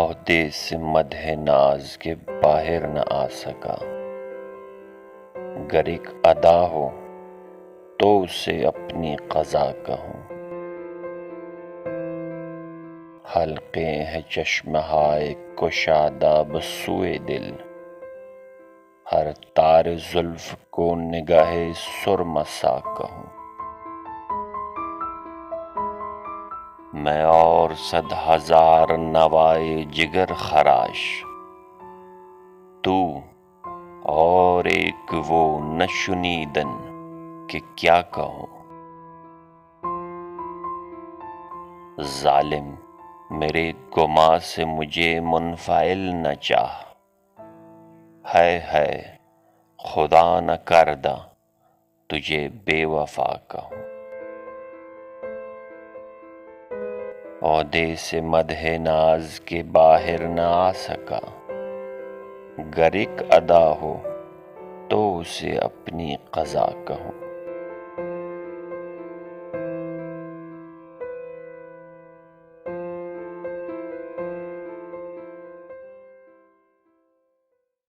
عہدے سے مدح ناز کے باہر نہ آ سکا، گر ایک ادا ہو تو اسے اپنی قضا کہوں۔ حلقے ہیں چشمہائے کشادہ بسوئے دل، ہر تار زلف کو نگاہ سرمسا کہوں۔ میں اور 100,000 نوائے جگر خراش، تو اور ایک وہ نشنیدن کہ کیا کہوں۔ ظالم میرے گماں سے مجھے منفعل نہ چاہ، ہے خدا نہ کردہ تجھے بے وفا کہوں۔ عہدے سے مدح ناز کے باہر نہ آ سکا، گر ایک ادا ہو تو اسے اپنی قضا کہوں۔